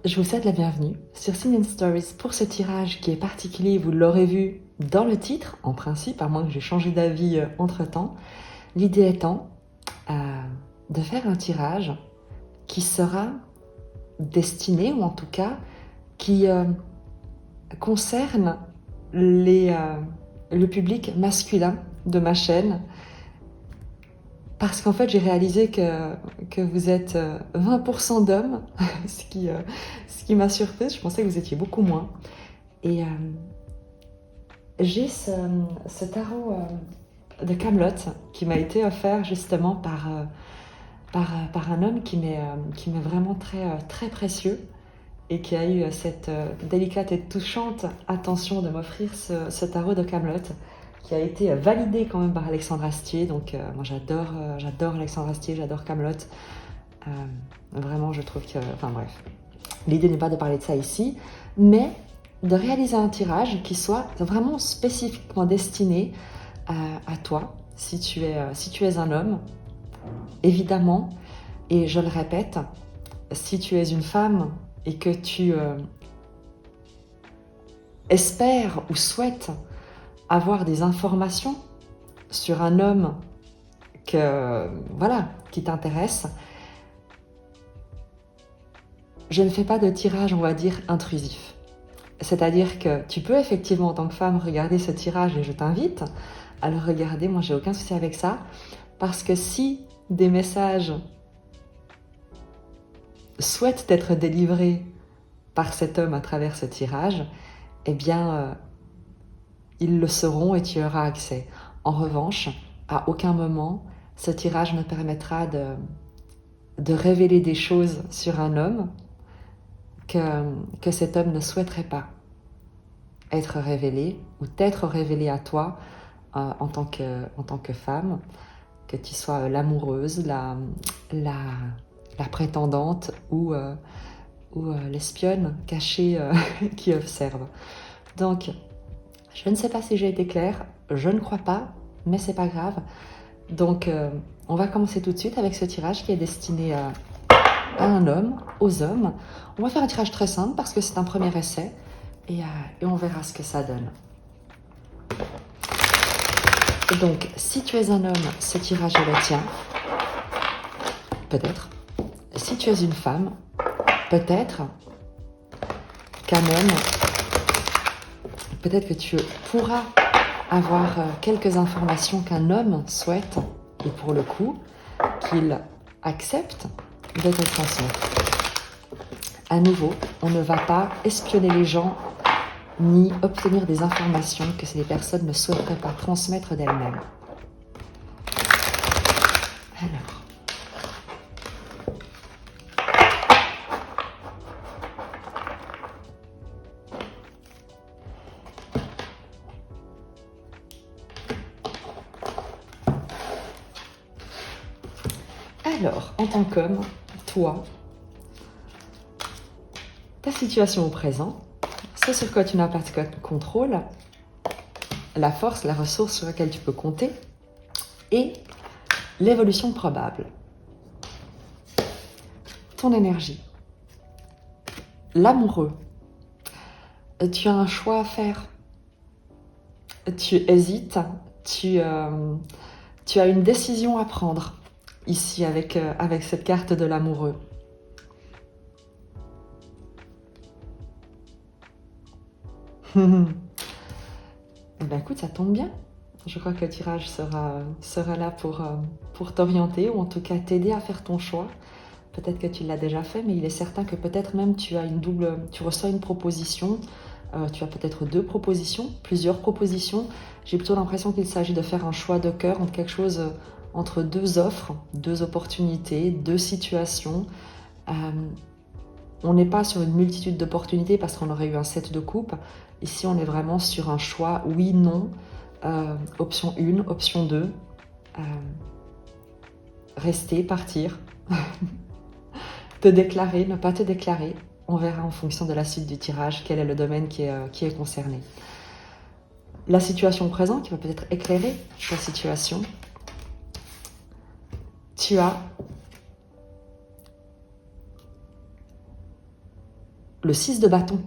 je vous souhaite la bienvenue sur Sin Stories pour ce tirage qui est particulier, vous l'aurez vu dans le titre, en principe, à moins que j'ai changé d'avis entre-temps. L'idée étant de faire un tirage qui sera destiné, ou en tout cas, qui concerne le public masculin de ma chaîne. Parce qu'en fait, j'ai réalisé que vous êtes 20% d'hommes, ce qui m'a surprise. Je pensais que vous étiez beaucoup moins. Et j'ai ce tarot de Camelot qui m'a été offert justement par un homme qui m'est vraiment très précieux et qui a eu cette délicate et touchante attention de m'offrir ce tarot de Camelot, qui a été validé quand même par Alexandre Astier. Donc moi j'adore Alexandre Astier, j'adore Camelot. Vraiment je trouve que... Enfin bref, l'idée n'est pas de parler de ça ici, mais de réaliser un tirage qui soit vraiment spécifiquement destiné à toi, si tu es un homme, évidemment, et je le répète, si tu es une femme et que tu espères ou souhaites avoir des informations sur un homme qui t'intéresse, je ne fais pas de tirage, on va dire, intrusif. C'est-à-dire que tu peux effectivement, en tant que femme, regarder ce tirage et je t'invite à le regarder. Moi, j'ai aucun souci avec ça. Parce que si des messages souhaitent être délivrés par cet homme à travers ce tirage, eh bien, ils le seront et tu y auras accès. En revanche, à aucun moment, ce tirage ne permettra de révéler des choses sur un homme que cet homme ne souhaiterait pas être révélé ou t'être révélé à toi en tant que femme, que tu sois l'amoureuse, la prétendante ou l'espionne cachée qui observe. Donc, je ne sais pas si j'ai été claire, je ne crois pas, mais c'est pas grave. Donc, on va commencer tout de suite avec ce tirage qui est destiné à un homme, aux hommes. On va faire un tirage très simple parce que c'est un premier essai et on verra ce que ça donne. Donc, si tu es un homme, ce tirage est le tien. Peut-être. Si tu es une femme, peut-être, quand même, peut-être que tu pourras avoir quelques informations qu'un homme souhaite, et pour le coup, qu'il accepte de te transmettre. À nouveau, on ne va pas espionner les gens ni obtenir des informations que ces personnes ne souhaiteraient pas transmettre d'elles-mêmes. Alors, en tant qu'homme, toi, ta situation au présent, ce sur quoi tu n'as pas de contrôle, la force, la ressource sur laquelle tu peux compter, et l'évolution probable. Ton énergie. L'amoureux. Tu as un choix à faire. Tu hésites, tu as une décision à prendre ici avec cette carte de l'amoureux. Eh bien écoute, ça tombe bien. Je crois que le tirage sera là pour t'orienter ou en tout cas t'aider à faire ton choix. Peut-être que tu l'as déjà fait, mais il est certain que peut-être même tu reçois une proposition. Tu as peut-être deux propositions, plusieurs propositions. J'ai plutôt l'impression qu'il s'agit de faire un choix de cœur entre quelque chose, entre deux offres, deux opportunités, deux situations. On n'est pas sur une multitude d'opportunités parce qu'on aurait eu un 7 de coupe. Ici, on est vraiment sur un choix oui, non, option 1, option 2, rester, partir, te déclarer, ne pas te déclarer. On verra en fonction de la suite du tirage quel est le domaine qui est concerné. La situation présente qui va peut-être éclairer ta situation. Tu as Le 6 de bâton.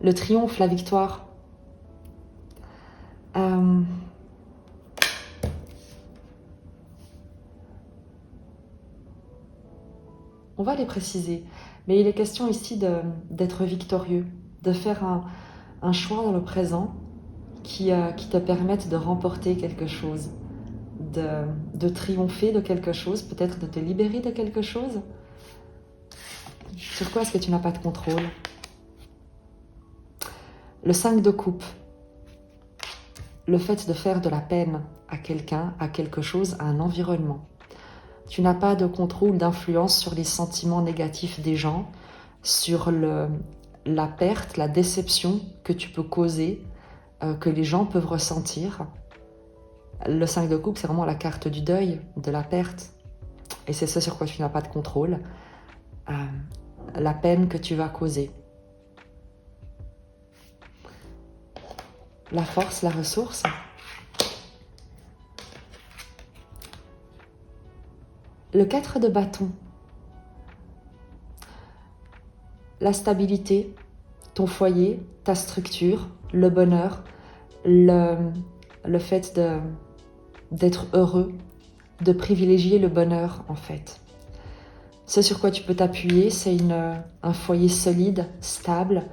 Le triomphe, la victoire. On va les préciser, mais il est question ici d'être victorieux, de faire un choix dans le présent qui te permette de remporter quelque chose, de triompher de quelque chose, peut-être de te libérer de quelque chose. Sur quoi est-ce que tu n'as pas de contrôle? Le 5 de coupe. Le fait de faire de la peine à quelqu'un, à quelque chose, à un environnement. Tu n'as pas de contrôle, d'influence sur les sentiments négatifs des gens, sur la perte, la déception que tu peux causer, que les gens peuvent ressentir. Le 5 de coupe, c'est vraiment la carte du deuil, de la perte. Et c'est ce sur quoi tu n'as pas de contrôle. La peine que tu vas causer. La force, la ressource. Le 4 de bâton. La stabilité, ton foyer, ta structure, le bonheur, le fait d'être heureux, de privilégier le bonheur en fait. Ce sur quoi tu peux t'appuyer, c'est un foyer solide, stable,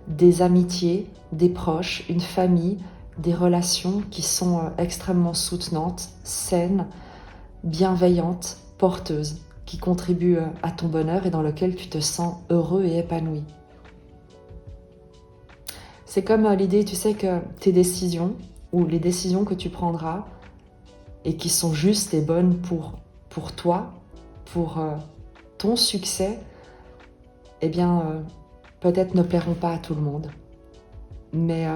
des amitiés, des proches, une famille, des relations qui sont extrêmement soutenantes, saines, bienveillantes, porteuses, qui contribuent à ton bonheur et dans lequel tu te sens heureux et épanoui. C'est comme l'idée, tu sais, que tes décisions ou les décisions que tu prendras et qui sont justes et bonnes pour toi, pour ton succès, eh bien, peut-être ne plairont pas à tout le monde. Mais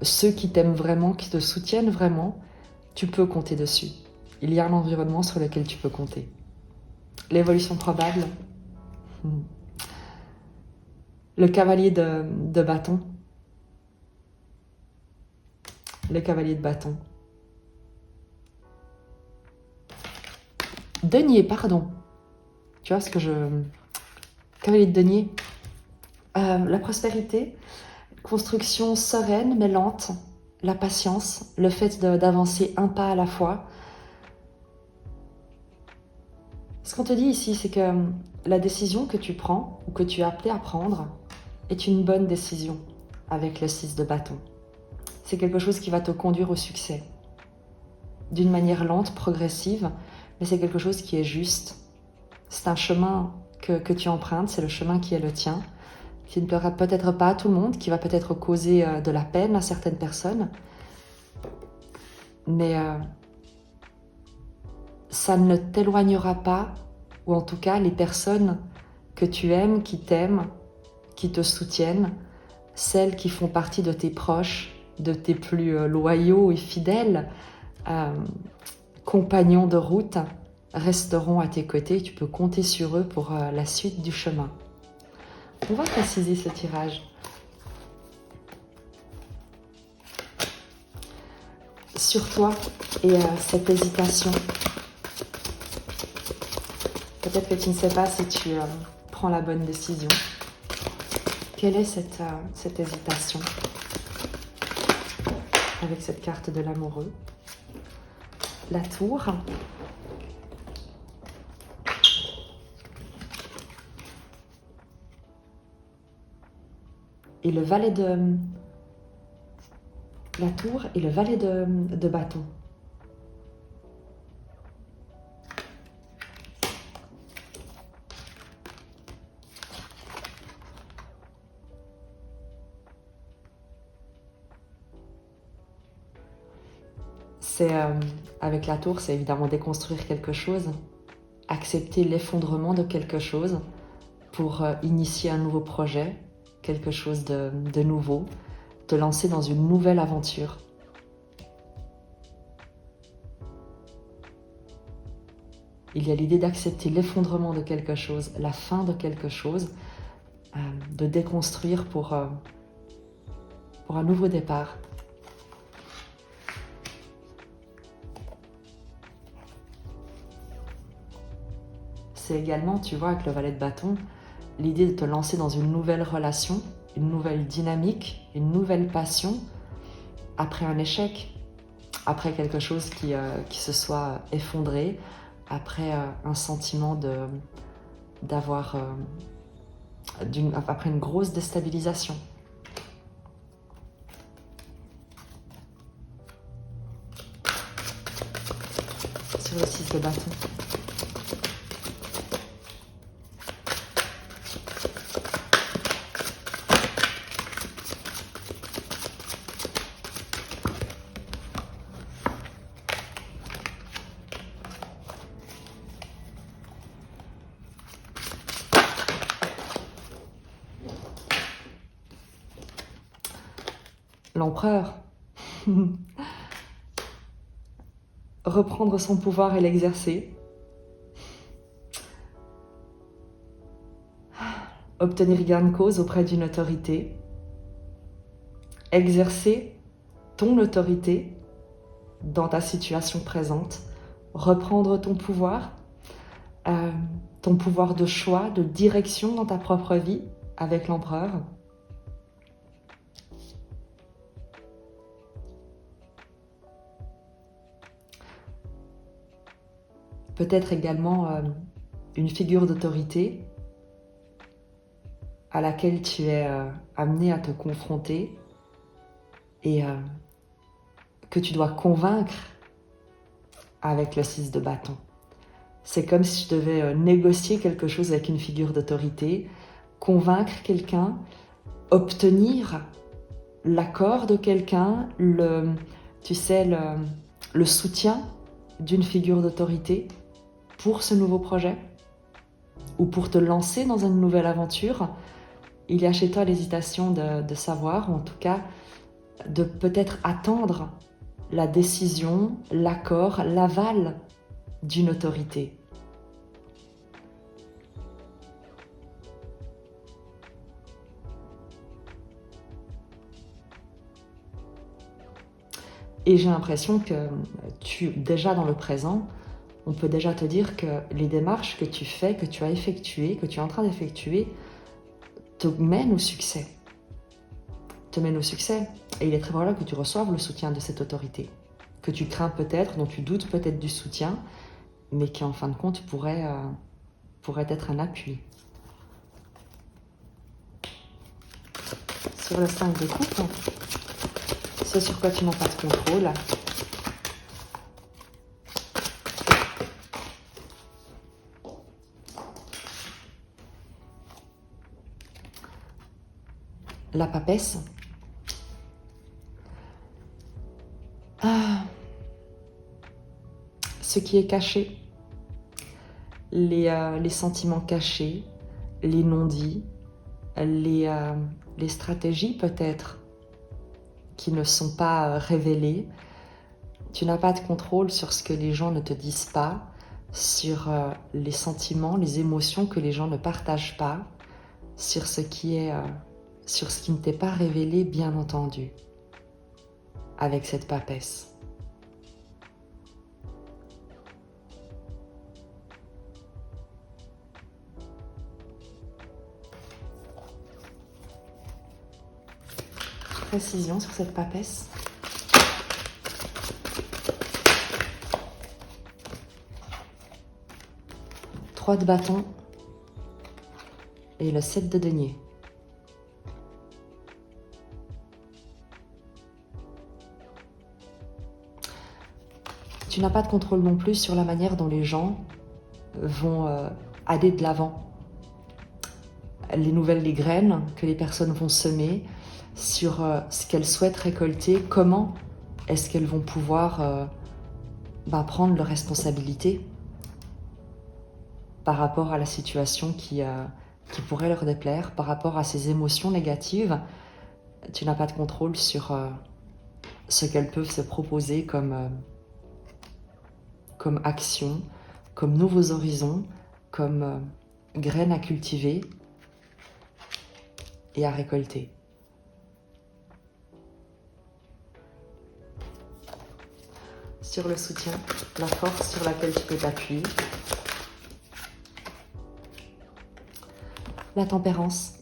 ceux qui t'aiment vraiment, qui te soutiennent vraiment, tu peux compter dessus. Il y a un environnement sur lequel tu peux compter. L'évolution probable. Le cavalier de bâton. Le cavalier de bâton. Denier, pardon. Tu vois ce que je... Cavalier de denier. La prospérité, construction sereine mais lente, la patience, le fait d'avancer un pas à la fois. Ce qu'on te dit ici, c'est que la décision que tu prends ou que tu es appelé à prendre est une bonne décision avec le 6 de bâton. C'est quelque chose qui va te conduire au succès. D'une manière lente, progressive, mais c'est quelque chose qui est juste. C'est un chemin que tu empruntes, c'est le chemin qui est le tien, qui ne plaira peut-être pas à tout le monde, qui va peut-être causer de la peine à certaines personnes, mais ça ne t'éloignera pas, ou en tout cas les personnes que tu aimes, qui t'aiment, qui te soutiennent, celles qui font partie de tes proches, de tes plus loyaux et fidèles compagnons de route, resteront à tes côtés. Tu peux compter sur eux pour la suite du chemin. On va préciser ce tirage. Sur toi et cette hésitation. Peut-être que tu ne sais pas si tu prends la bonne décision. Quelle est cette hésitation avec cette carte de l'amoureux? La tour. Et le valet de... La tour et le valet de bâton. Avec la tour, c'est évidemment déconstruire quelque chose, accepter l'effondrement de quelque chose pour initier un nouveau projet, quelque chose de nouveau, te lancer dans une nouvelle aventure. Il y a l'idée d'accepter l'effondrement de quelque chose, la fin de quelque chose, de déconstruire pour un nouveau départ. c'est également, tu vois, avec le valet de bâton, l'idée de te lancer dans une nouvelle relation, une nouvelle dynamique, une nouvelle passion, après un échec, après quelque chose qui se soit effondré, après un sentiment d'avoir, après une grosse déstabilisation. Sur le 6 de bâton. L'empereur. Reprendre son pouvoir et l'exercer. Obtenir gain de cause auprès d'une autorité. Exercer ton autorité dans ta situation présente. Reprendre ton pouvoir de choix, de direction dans ta propre vie avec l'empereur. Peut-être également une figure d'autorité à laquelle tu es amené à te confronter et que tu dois convaincre avec le 6 de bâton. C'est comme si je devais négocier quelque chose avec une figure d'autorité, convaincre quelqu'un, obtenir l'accord de quelqu'un, le soutien d'une figure d'autorité pour ce nouveau projet ou pour te lancer dans une nouvelle aventure. Il y a chez toi l'hésitation de savoir, ou en tout cas de peut-être attendre la décision, l'accord, l'aval d'une autorité. Et j'ai l'impression que déjà dans le présent, on peut déjà te dire que les démarches que tu fais, que tu as effectuées, que tu es en train d'effectuer, te mènent au succès. Te mènent au succès. Et il est très probable que tu reçoives le soutien de cette autorité, que tu crains peut-être, dont tu doutes peut-être du soutien, mais qui en fin de compte pourrait être un appui. Sur le 5 de coupe, ce sur quoi tu n'as pas de contrôle. La papesse. Ce qui est caché, les sentiments cachés, les non-dits, les stratégies peut-être qui ne sont pas révélées. Tu n'as pas de contrôle sur ce que les gens ne te disent pas, sur les sentiments, les émotions que les gens ne partagent pas, sur ce qui ne t'est pas révélé, bien entendu, avec cette papesse. Précision sur cette papesse. Trois de bâton et le 7 de denier. Tu n'as pas de contrôle non plus sur la manière dont les gens vont aller de l'avant. Les graines que les personnes vont semer, sur ce qu'elles souhaitent récolter, comment est-ce qu'elles vont pouvoir prendre leurs responsabilités par rapport à la situation qui pourrait leur déplaire, par rapport à ces émotions négatives. Tu n'as pas de contrôle sur ce qu'elles peuvent se proposer comme action, comme nouveaux horizons, comme graines à cultiver et à récolter. Sur le soutien, la force sur laquelle tu peux t'appuyer. La tempérance.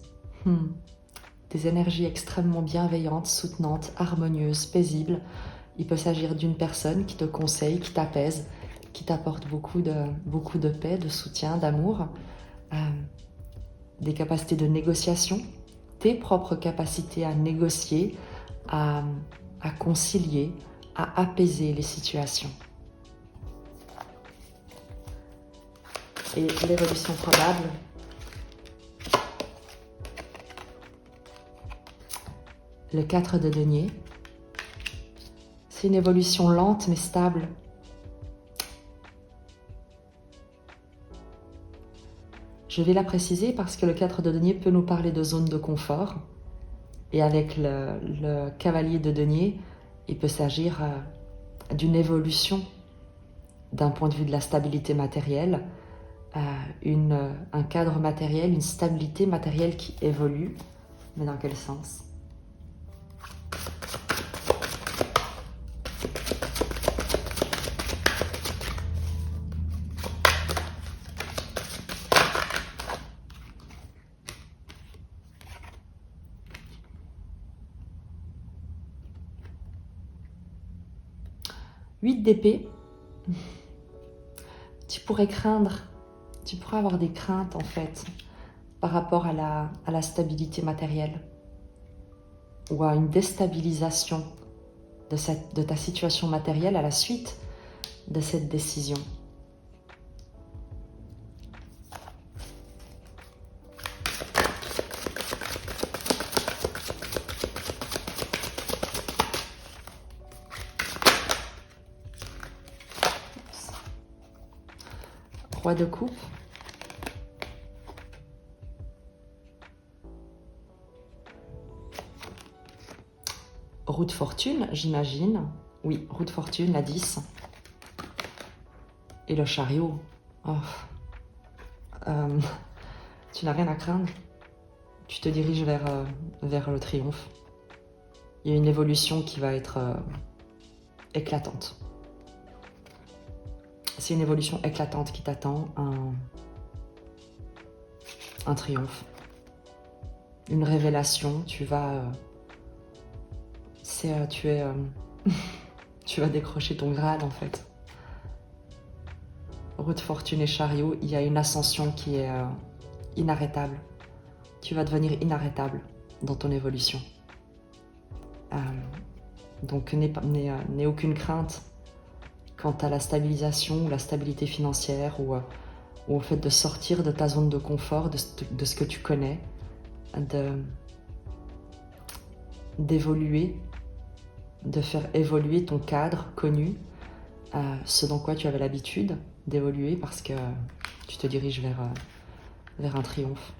Des énergies extrêmement bienveillantes, soutenantes, harmonieuses, paisibles. Il peut s'agir d'une personne qui te conseille, qui t'apaise, qui t'apporte beaucoup de paix, de soutien, d'amour. Des capacités de négociation, tes propres capacités à négocier, à concilier, à apaiser les situations. Et l'évolution probable, le 4 de denier, c'est une évolution lente mais stable. Je vais la préciser parce que le 4 de denier peut nous parler de zone de confort. Et avec le cavalier de denier, il peut s'agir d'une évolution d'un point de vue de la stabilité matérielle, un cadre matériel, une stabilité matérielle qui évolue. Mais dans quel sens ? Huit d'épée, tu pourrais avoir des craintes en fait par rapport à la stabilité matérielle ou à une déstabilisation de ta situation matérielle à la suite de cette décision. Roi de coupe. Roue de fortune, j'imagine. Oui, roue de fortune, la 10. Et le chariot. Oh. Tu n'as rien à craindre. Tu te diriges vers le triomphe. Il y a une évolution qui va être éclatante. C'est une évolution éclatante qui t'attend, un triomphe, une révélation. Tu vas décrocher ton Graal en fait. Roue de fortune et chariot, il y a une ascension qui est inarrêtable. Tu vas devenir inarrêtable dans ton évolution. Donc n'aie aucune crainte quant à la stabilisation ou la stabilité financière ou au fait de sortir de ta zone de confort, de ce que tu connais, d'évoluer, de faire évoluer ton cadre connu, ce dans quoi tu avais l'habitude d'évoluer parce que tu te diriges vers un triomphe.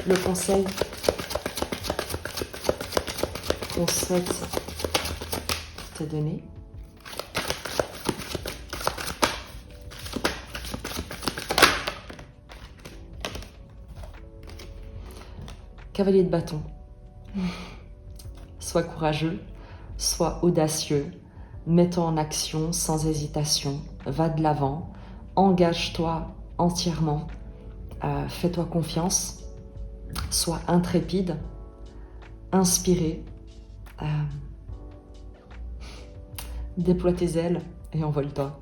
Le conseil qu'on souhaite te donner, cavalier de bâton. Sois courageux, sois audacieux, mets-toi en action sans hésitation, va de l'avant, engage-toi entièrement, fais-toi confiance. Sois intrépide, inspiré, déploie tes ailes et envole-toi.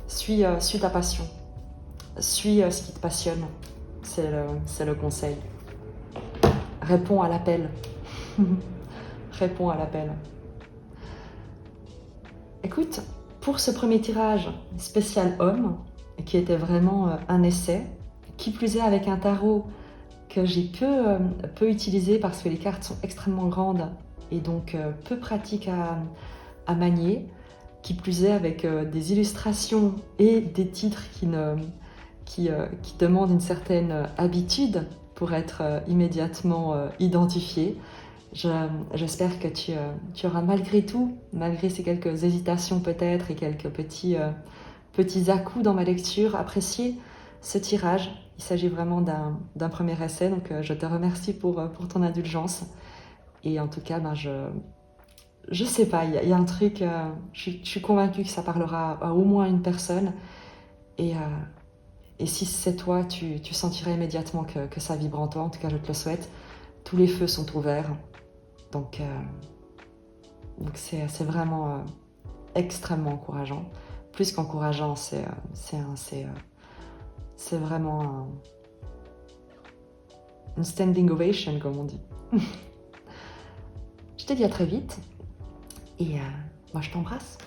Suis ta passion, suis ce qui te passionne, c'est le conseil. Réponds à l'appel, réponds à l'appel. Écoute, pour ce premier tirage spécial homme, qui était vraiment un essai, qui plus est avec un tarot que j'ai peu utilisé parce que les cartes sont extrêmement grandes et donc peu pratiques à manier, qui plus est avec des illustrations et des titres qui demandent une certaine habitude pour être immédiatement identifiés. J'espère que tu auras malgré tout, malgré ces quelques hésitations peut-être et quelques petits petits à-coups dans ma lecture, appréciez ce tirage. Il s'agit vraiment d'un premier essai, donc je te remercie pour ton indulgence. Et en tout cas, je sais pas, il y a un truc, je suis convaincue que ça parlera à au moins une personne. Et, si c'est toi, tu sentiras immédiatement que ça vibre en toi. En tout cas, je te le souhaite. Tous les feux sont ouverts. Donc c'est vraiment extrêmement encourageant. Plus qu'encourageant, c'est vraiment une standing ovation, comme on dit. Je te dis à très vite et moi je t'embrasse.